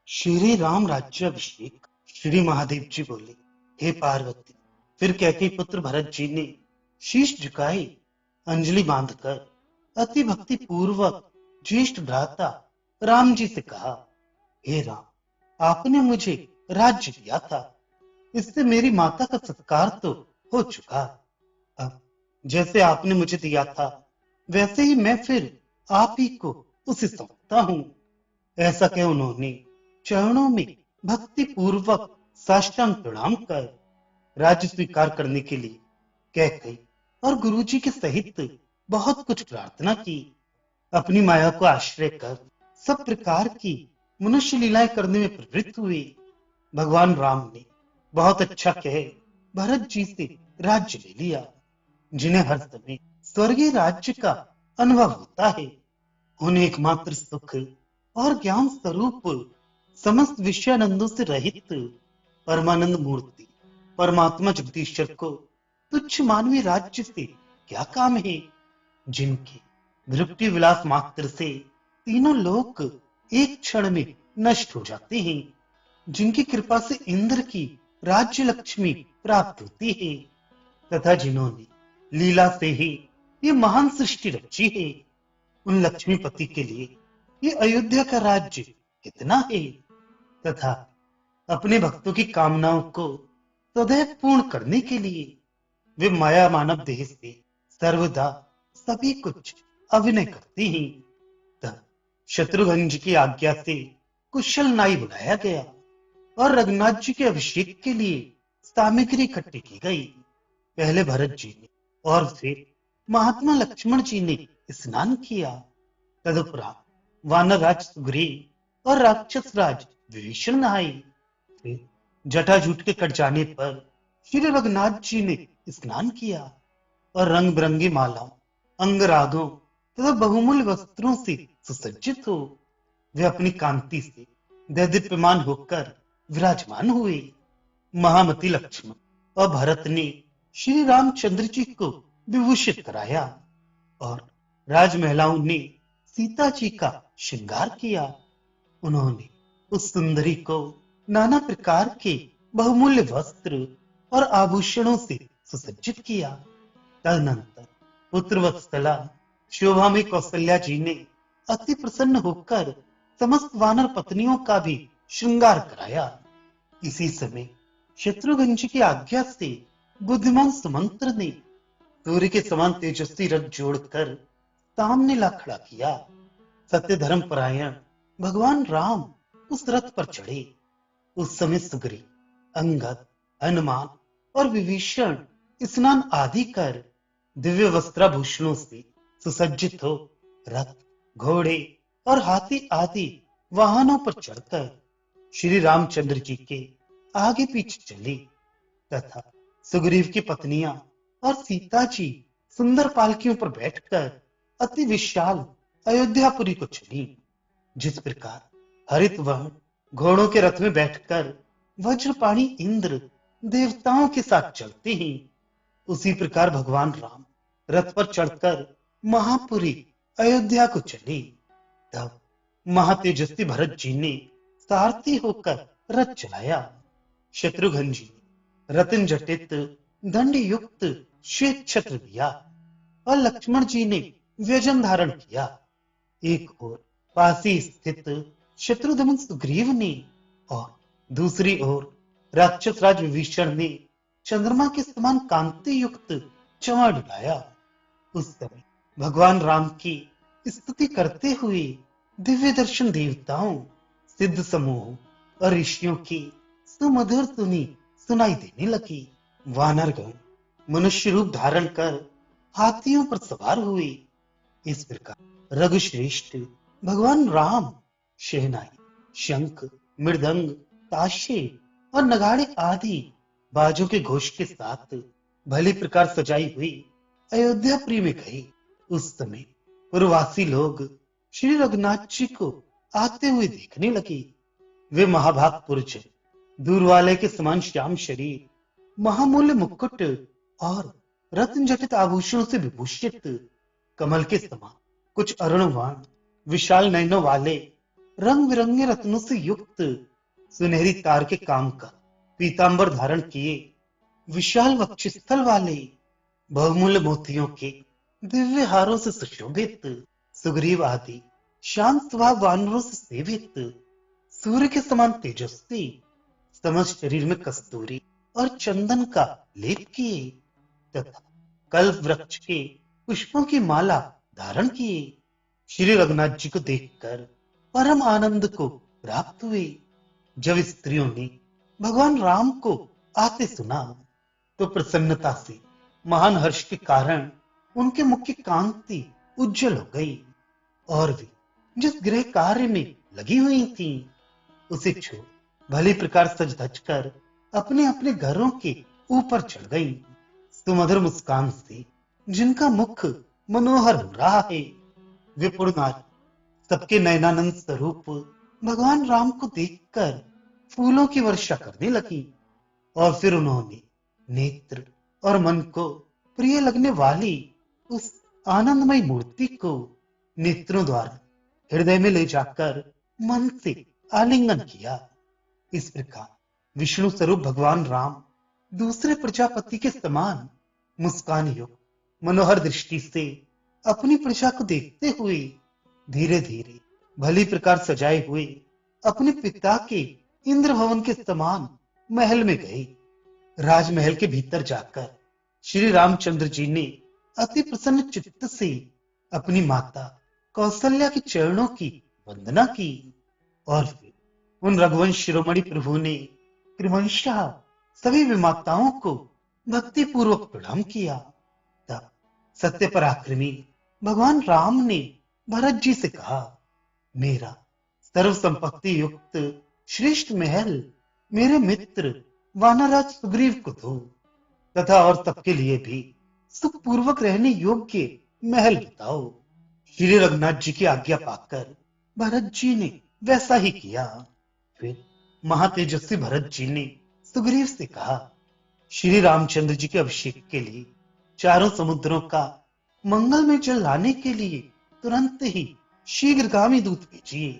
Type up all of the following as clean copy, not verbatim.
श्री राम राज्याभिषेक। श्री महादेव जी बोले, हे पार्वती। फिर कैकेयी पुत्र भरत जी ने शीश झुकाई, अंजलि बांधकर अति भक्ति पूर्वक ज्येष्ठ भ्राता राम जी से कहा, हे राम, आपने मुझे राज्य दिया था, इससे मेरी माता का सत्कार तो हो चुका। अब जैसे आपने मुझे दिया था, वैसे ही मैं फिर आप ही को उसे सौंपता हूँ। ऐसा कह उन्होंने चरणों में भक्ति पूर्वक साष्टांग प्रणाम कर राज्य स्वीकार करने के लिए कैकेयी और गुरुजी के सहित बहुत कुछ प्रार्थना की। अपनी माया को आश्रय कर सब प्रकार की मनुष्य लीलाएं करने में प्रवृत्त हुए। भगवान राम ने बहुत अच्छा कह भरत जी से राज्य ले लिया, जिन्हें हर समय स्वर्गीय राज्य का अनुभव होता है। उन्हें एकमात्र सुख और ज्ञान स्वरूप समस्त विषयानंदों से रहित परमानंद मूर्ति परमात्मा जगदीश्वर को तुच्छ मानवीय राज्य से क्या काम है, जिनके दृष्टि विलास मात्र से तीनों लोक एक क्षण में नष्ट हो जाते हैं, जिनकी कृपा से इंद्र की राज्य लक्ष्मी प्राप्त होती है, तथा जिन्होंने लीला से ही ये महान सृष्टि रची है, उन लक्ष्मीपति के लिए ये अयोध्या का राज्य कितना है। तथा अपने भक्तों की कामनाओं को सदैव पूर्ण करने के लिए वे माया मानव देह से सर्वदा सभी कुछ अभिनय करते हैं। तब शत्रुघ्न जी की आज्ञा से कुशल नाई बुलाया गया और रघुनाथ जी के अभिषेक के लिए सामग्री इकट्ठी की गई। पहले भरत जी ने और फिर महात्मा लक्ष्मण जी ने स्नान किया। तदुपरांत वानर राज सुग्रीव और राक्षस राज विभीषण नहाए। फिर जटाजूट के कट जाने पर श्री रघुनाथ जी ने स्नान किया और रंग बिरंगी मालाओं, अंगरागों तथा बहुमूल्य वस्त्रों से सुसज्जित हो वे अपनी कांति से दैदीप्यमान होकर विराजमान हुए। महामती लक्ष्मण और भरत ने श्री रामचंद्र जी को विभूषित कराया और राजमहलाओं ने सीता जी का श्रृंगार किया। उन्होंने उस सुंदरी को नाना प्रकार के बहुमूल्य वस्त्र और आभूषणों से सुसज्जित किया। तदनंतर पुत्र वत्सला शोभा में कौशल्या जी ने अति प्रसन्न होकर समस्त वानर पत्नियों का भी श्रृंगार कराया। इसी समय शत्रुघ्न जी की आज्ञा से बुद्धिमान सुमंत्र ने सूर्य के समान तेजस्वी रथ जोड़कर सामने ला खड़ा किया। सत्य धर्म परायण भगवान राम उस रथ पर चढ़े। उस समय सुग्रीव, अंगद, हनुमान और विभीषण स्नान आदि कर दिव्य वस्त्राभूषणों से सुसज्जित हो रथ, घोड़े और हाथी आदि वाहनों पर चढ़कर श्री रामचंद्र जी के आगे पीछे चले, तथा सुग्रीव की पत्नियां और सीता जी सुंदर पालकियों पर बैठकर अति विशाल अयोध्यापुरी को चली। जिस प्रकार हरित वर्ण घोड़ों के रथ में बैठकर वज्रपाणी इंद्र देवताओं के साथ चलते हैं, उसी प्रकार भगवान राम रथ पर चढ़कर महापुरी अयोध्या को चले। तब महातेजस्वी भरत जी ने सारथी होकर रथ चलाया। शत्रुघ्न जी ने रत्न जटित दंड युक्त श्वेत छत्र लिया और लक्ष्मण जी ने व्यजन धारण किया। एक ओर पासी स्थित शत्रुघ्न सुग्रीव ने और दूसरी ओर राक्षस राज विभीषण ने चंद्रमा के समान कांति युक्त चंवर डुलाया। उस समय भगवान राम की स्तुति करते हुए दिव्य दर्शन देवताओं, सिद्ध समूह और ऋषियों की सुमधुर धुनी सुनाई देने लगी। वानरगण मनुष्य रूप धारण कर हाथियों पर सवार हुए। इस प्रकार रघुश्रेष्ठ भगवान राम शहनाई, शंख, मृदंग, ताशे और नगाड़े आदि बाजों के घोष के साथ भली प्रकार सजाई हुई अयोध्यापुरी में गए। उस समय पूर्ववासी लोग श्री रघुनाथ जी को आते हुए देखने लगे। वे महाभाग पुरुष दूर वाले के समान श्याम शरीर, महामूल्य मुकुट और रत्न जटित आभूषणों से विभूषित, कमल के समान कुछ अरुण वर्ण, विशाल नयनों वाले रंग बिरंगे रत्नों से युक्त सुनहरी तार के काम का पीतांबर धारण किए, विशाल वक्षस्थल वाले, बहुमूल्य मोतियों के दिव्य हारों से सुशोभित सुग्रीव आदि शांत स्वभाव वानरों से सेवित, सूर्य के समान तेजस्वी, समस्त शरीर में कस्तूरी और चंदन का लेप किए, तथा कल्प वृक्ष के पुष्पों की माला धारण किए, श्री रघुनाथ जी को देखकर परम आनंद को प्राप्त हुए। जब स्त्रियों ने भगवान राम को आते सुना, तो प्रसन्नता से महान हर्ष के कारण उनके मुख की कांति उज्जवल हो गई, और वे जिस गृह कार्य में लगी हुई थीं, उसे छोड़ भली प्रकार सज धज कर अपने अपने घरों के ऊपर चढ़ गई, सुमधुर मुस्कान से जिनका मुख मनोहर हो रहा है। वे नारी सबके नयनानंद स्वरूप भगवान राम को देखकर फूलों की वर्षा करने लगी, और फिर उन्होंने नेत्र और मन को प्रिय लगने वाली उस आनंदमय मूर्ति को नेत्रों द्वारा हृदय में ले जाकर मन से आलिंगन किया। इस प्रकार विष्णु स्वरूप भगवान राम दूसरे प्रजापति के समान मुस्कान युक्त मनोहर दृष्टि से अपनी प्रजा को देखते हुए धीरे धीरे भली प्रकार सजाए हुए अपने पिता के इंद्र भवन के समान महल में गए। राजमहल के भीतर जाकर श्री रामचंद्र जी ने अति प्रसन्न चित्त से अपनी माता कौशल्या के चरणों की वंदना की, और फिर उन रघुवंश शिरोमणि प्रभु ने क्रमशः सभी विमाताओं को भक्ति पूर्वक प्रणाम किया। तब सत्य पराक्रमी भगवान राम ने भरत जी से कहा, मेरा सर्व संपत्ति युक्त श्रेष्ठ महल मेरे मित्र वानरराज सुग्रीव को दो, तथा और सबके लिए भी सुखपूर्वक रहने योग्य महल बताओ। श्री रघुनाथ जी की आज्ञा पाकर भरत जी ने वैसा ही किया। फिर महातेजस्वी भरत जी ने सुग्रीव से कहा, श्री रामचंद्र जी के अभिषेक के लिए चारों समुद्रों का मंगलमय जल लाने के लिए तुरंत ही शीघ्रगामी दूत भेजिए।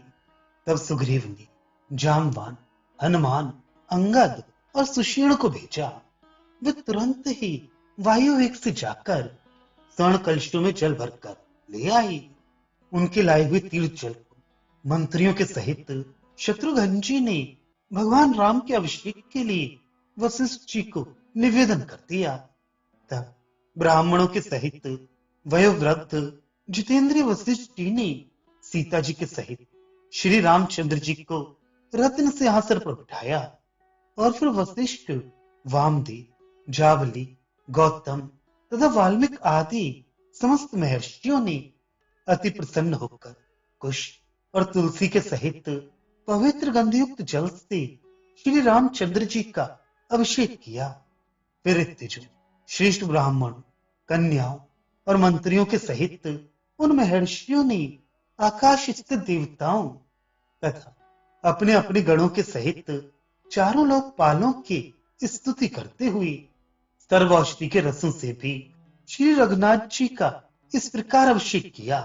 तब सुग्रीव ने जामवान, हनुमान, अंगद और सुषेण को भेजा। वे तुरंत ही वायु वेग से जाकर स्वर्ण कलशों में जल भरकर ले आई। उनके लाए हुए तीर्थ जल को मंत्रियों के सहित शत्रुघ्न जी ने भगवान राम के अभिषेक के लिए वशिष्ठ जी को निवेदन कर दिया। तब ब्राह्मणों के सहित वयोवृद्ध जितेंद्रिय वशिष्ठ जी ने सीता जी के सहित श्री रामचंद्र जी को रत्न सिंहासन पर बिठाया, और फिर वशिष्ठ, वामदेव, जावली, गौतम तथा वाल्मीकि आदि समस्त महर्षियों ने अति प्रसन्न होकर कुश और तुलसी के सहित पवित्र गंधयुक्त जल से श्री रामचंद्र जी का अभिषेक किया। फिर इत्तेजो श्रेष्ठ ब्राह्मण, कन्याओं और मंत्रियों के सहित उन महर्षियों ने आकाश स्थित देवताओं तथा अपने अपने गणों के सहित चारों लोकपालों की स्तुति करते हुए सर्व औषधि के रसों से भी श्री रघुनाथ जी का इस प्रकार अभिषेक किया,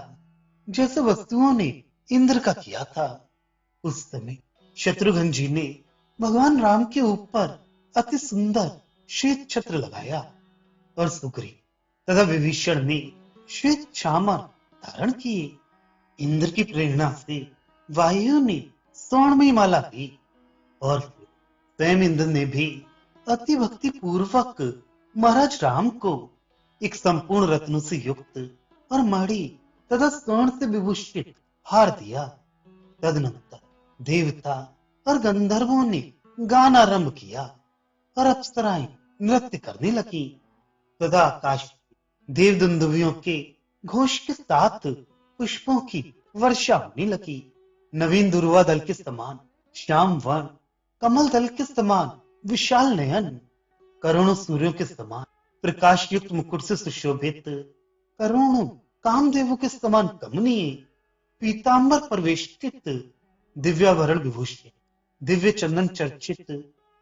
जैसे वस्तुओं ने इंद्र का किया था। उस समय शत्रुघ्न जी ने भगवान राम के ऊपर अति सुंदर श्वेत छत्र लगाया, और सुग्रीव तथा विभीषण ने श्वेत चामर धारण किए। इंद्र की प्रेरणा से वायु ने स्वर्णमयी माला दी, और फिर स्वयं इंद्र ने भी अति भक्ति पूर्वक महाराज राम को एक संपूर्ण रत्नों से युक्त और मणि तथा स्वर्ण से विभूषित हार दिया। तदनंतर देवता और गंधर्वों ने गान आरंभ किया, और अप्सराएं नृत्य करने लगी, तथा आकाश देव दुंदुभियों के घोष के साथ पुष्पों की वर्षा होने लगी। नवीन दुर्वा दल के समान श्याम वर्ण, कमल दल के समान विशाल नयन, करोड़ों सूर्यों के समान प्रकाश युक्त मुकुट से सुशोभित, करोड़ों कामदेवों के समान कमनीय, पीतांबर परवेष्टित, दिव्याभरण विभूषित, दिव्य चंदन चर्चित,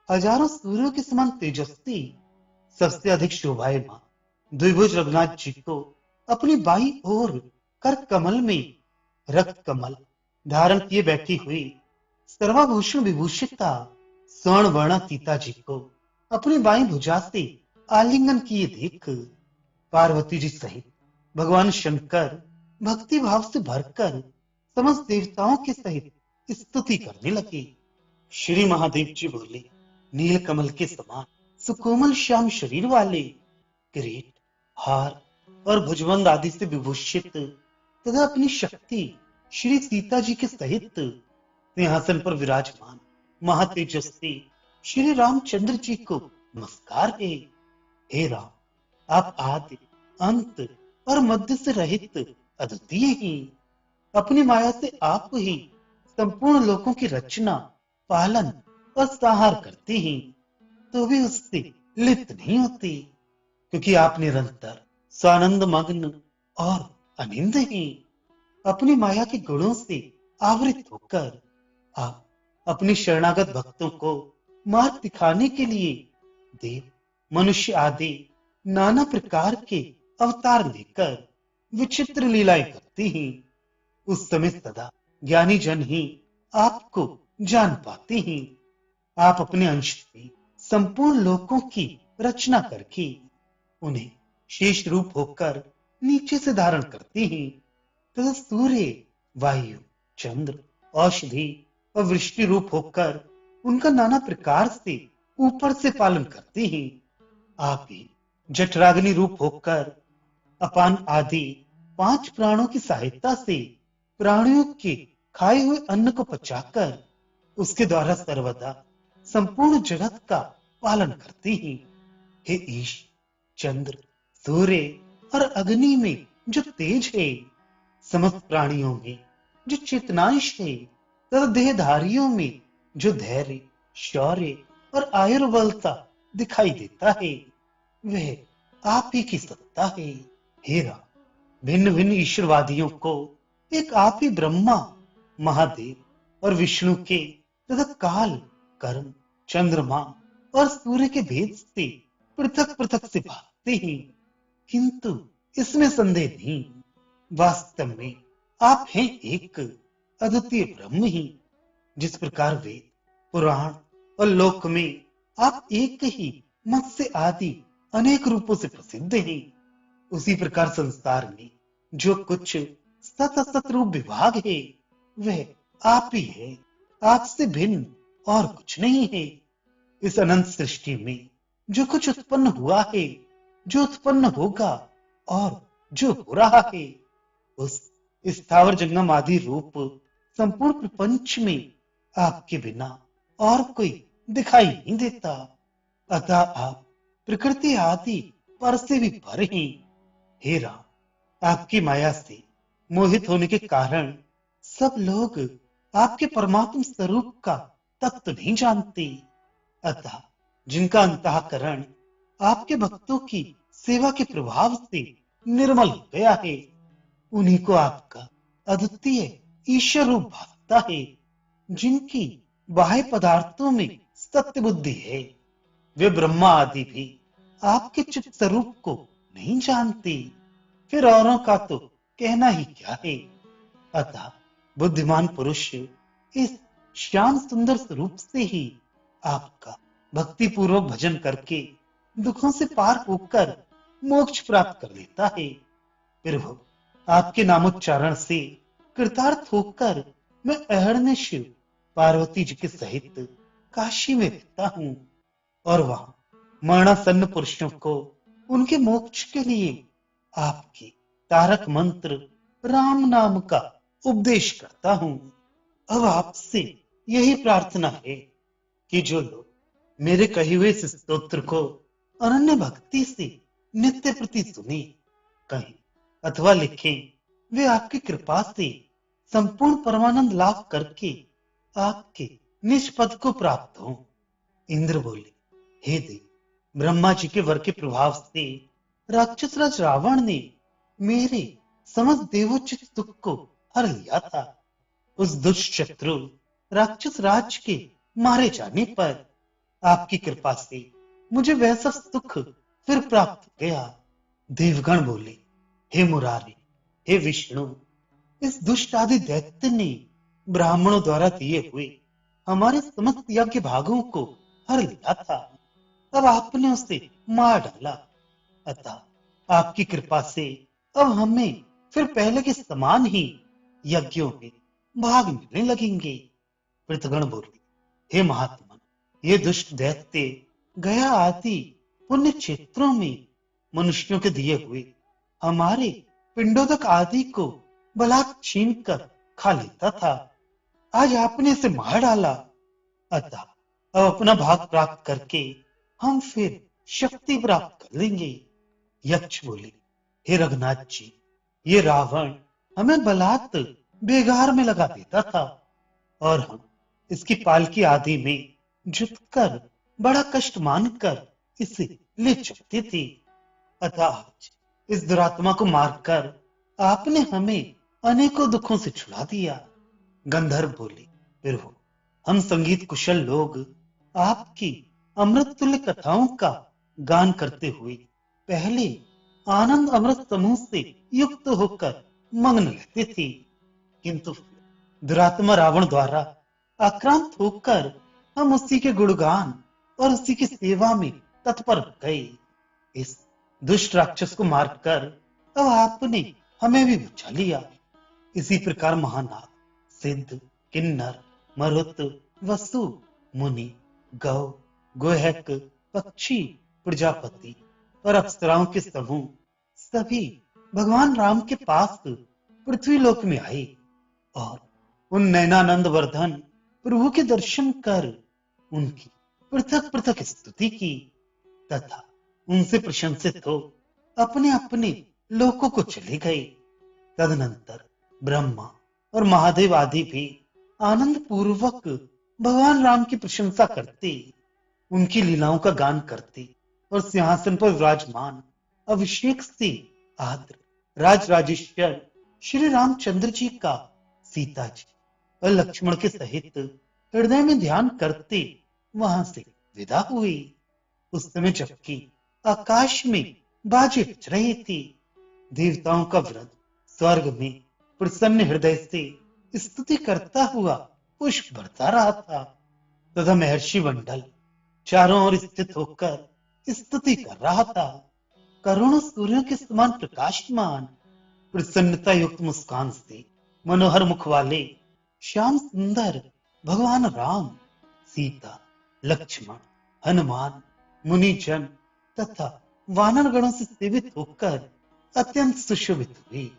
हजारों सूर्यों के समान तेजस्वी, सबसे अधिक शोभायमान द्विभुज रघुनाथ जी को अपनी बाई ओर कर कमल में रक्त कमल धारण किए बैठी हुई सर्वाभूषण विभूषिता स्वर्ण वर्ण सीता जी को अपनी बाईं भुजा से आलिंगन किए देख पार्वती जी सहित भगवान शंकर भक्ति भाव से भरकर समस्त देवताओं के सहित स्तुति करने लगे। श्री महादेव जी बोले, नील कमल के समान सुकोमल श्याम शरीर वाले, किरीट, हार और भुजबंद आदि से विभूषित तथा अपनी शक्ति श्री सीता जी के सहित सिंहासन पर विराजमान महातेजस्वी श्री रामचंद्र जी को नमस्कार है। हे राम, आप आदि अंत और मध्य से रहित अद्वितीय हैं। अपनी माया से आप ही संपूर्ण लोकों की रचना, पालन और संहार करते हैं, तो भी उससे लिप्त नहीं होते, क्योंकि आप निरंतर स्वानंद मग्न और अनिंद हैं। अपनी माया के गुणों से आवृत होकर आप अपनी शरणागत भक्तों को मार्ग दिखाने के लिए देव, मनुष्य आदि नाना प्रकार के अवतार लेकर विचित्र लीलाएं करते हैं। उस समय सदा ज्ञानी जन ही आपको जान पाते हैं। आप अपने अंश में संपूर्ण लोकों की रचना करके उन्हें शेष रूप होकर नीचे से धारण करते हैं तथा सूर्य, वायु, चंद्र, औषधि और वृष्टि रूप होकर उनका नाना प्रकार से ऊपर से पालन करते हैं। आप ही जठराग्नि रूप होकर अपान आदि 5 प्राणों की सहायता से प्राणियों के खाए हुए अन्न को पचाकर उसके द्वारा सर्वदा संपूर्ण जगत का पालन करते हैं। हे ईश, चंद्र, सूर्य और अग्नि में जो तेज है, समस्त प्राणियों में जो चेतनांश है तथा देहधारियों में जो धैर्य, शौर्य और आयुर्बलता दिखाई देता है, वह आप ही की सत्ता है। हे राम, भिन्न भिन्न ईश्वरवादियों को एक आप ही ब्रह्मा, महादेव और विष्णु के तथा काल, कर्म, चंद्रमा और सूर्य के भेद से पृथक पृथक से भागते हैं, किंतु इसमें संदेह नहीं, वास्तव में आप हैं एक अद्वितीय ब्रह्म ही। जिस प्रकार वेद, पुराण और लोक में आप एक ही मत्स्य आदि अनेक रूपों से प्रसिद्ध हैं, उसी प्रकार संसार में जो कुछ सत असत रूप विभाग है, वह आप ही है, आपसे भिन्न और कुछ नहीं है। इस अनंत सृष्टि में जो कुछ उत्पन्न हुआ है, जो उत्पन्न होगा और जो हो रहा है, उस स्थावर जंगम आदि रूप संपूर्ण प्रपंच में आपके बिना और कोई दिखाई नहीं देता। अतः आप प्रकृति आदि पर से भी पर हैं। हे राम, आपकी माया से मोहित होने के कारण सब लोग आपके परमात्म स्वरूप का तत्व नहीं जानते। अतः जिनका अंतःकरण आपके भक्तों की सेवा के प्रभाव से निर्मल हो गया है, उन्हीं को आपका अद्वितीय ईश्वर रूप भासता है। जिनकी बाह्य पदार्थों में सत्य बुद्धि है, वे ब्रह्मा आदि भी आपके चित्त स्वरूप को नहीं जानते, फिर औरों का तो कहना ही क्या है। अतः बुद्धिमान पुरुष इस श्याम सुंदर स्वरूप से ही आपका भक्ति पूर्वक भजन करके दुखों से पार होकर मोक्ष प्राप्त कर लेता है। फिर वो आपके नामोच्चारण से कृतार्थ होकर मैं अहरनिश पार्वती जी के सहित काशी में रहता हूँ और वहां मरणासन्न पुरुषों को उनके मोक्ष के लिए आपके तारक मंत्र राम नाम का उपदेश करता हूँ। अब आपसे यही प्रार्थना है कि जो लोग मेरे कहे हुए इस स्तोत्र को अनन्य भक्ति से नित्य प्रति सुने, कहें अथवा लिखें, वे आपकी कृपा से संपूर्ण परमानंद लाभ करके आपके निज पद को प्राप्त हों। इंद्र बोले, हे देव, ब्रह्मा जी के वर के प्रभाव से राक्षस राज रावण ने मेरे समस्त देवोचित दुख को हर लिया था। उस दुष्ट शत्रु राक्षस राज के मारे जाने पर आपकी कृपा से मुझे वैसा सुख फिर प्राप्त हो गया। देवगण बोले, हे मुरारी, हे विष्णु, इस दुष्ट आदि दैत्य ने ब्राह्मणों द्वारा दिए हुए हमारे समस्त यज्ञ भागों को हर लिया था। अब आपने उसे मार डाला, अतः आपकी कृपा से अब हमें फिर पहले के समान ही यज्ञों में भाग मिलने लगेंगे। पृथगण बोले, हे महात्मा, ये दुष्ट दैत्य गया आदि पुण्य क्षेत्रों में मनुष्यों के दिए हुए हमारे पिंडोदक आदि को बलात् छीन कर खा लेता था। आज आपने इसे मार डाला, अतः अब अपना भाग प्राप्त करके हम फिर शक्ति प्राप्त कर लेंगे। यक्ष बोले, हे रघुनाथ जी, ये रावण हमें बलात् बेगार में लगा देता था और हम इसकी पालकी आदि में झुककर बड़ा कष्ट मानकर इसे ले चलते थे। अतः आज इस दुरात्मा को मारकर आपने हमें अनेकों दुखों से छुड़ा दिया। गंधर्व बोले, फिर हो, हम संगीत कुशल लोग आपकी अमृत तुल्य कथाओं का गान करते हुए पहले आनंद अमृत समूह से युक्त होकर मग्न रहते थे, किंतु दुरात्मा रावण द्वारा आक्रांत होकर हम उसी के गुणगान और उसी की सेवा में तत्पर हो गए। इस दुष्ट राक्षस को मारकर अब आपने हमें भी बचा लिया। इसी प्रकार महानाग, सिद्ध, किन्नर, मरुत, वसु, मुनि, गौ, गोहक, पक्षी, प्रजापति और अप्सराओं के समूह सभी भगवान राम के पास पृथ्वी लोक में आए और उन नैनानंद वर्धन प्रभु के दर्शन कर उनकी पृथक पृथक स्तुति की तथा उनसे प्रशंसित हो अपने अपने लोकों को चले गए। तदनंतर ब्रह्मा और महादेव आदि भी आनंद पूर्वक भगवान राम की प्रशंसा करते, उनकी लीलाओं का गान करते और सिंहासन पर विराजमान अभिषेक से आद्र राज राजेश्वर श्री रामचंद्र जी का सीता जी और लक्ष्मण के सहित हृदय में ध्यान करते वहां से विदा हुए। उस समय जबकि आकाश में बाजे बज रही थी, देवताओं का वृंद स्वर्ग में प्रसन्न हृदय से स्तुति करता हुआ पुष्प बरसा रहा था तथा महर्षि मंडल चारों ओर स्थित होकर स्तुति कर रहा था। करोड़ों सूर्यों के समान प्रकाशमान प्रसन्नता युक्त मुस्कान से मनोहर मुख वाले श्याम सुंदर भगवान राम, सीता, लक्ष्मण, हनुमान, मुनिजन तथा वानर गणों से सेवित होकर अत्यंत सुशोभित हुए।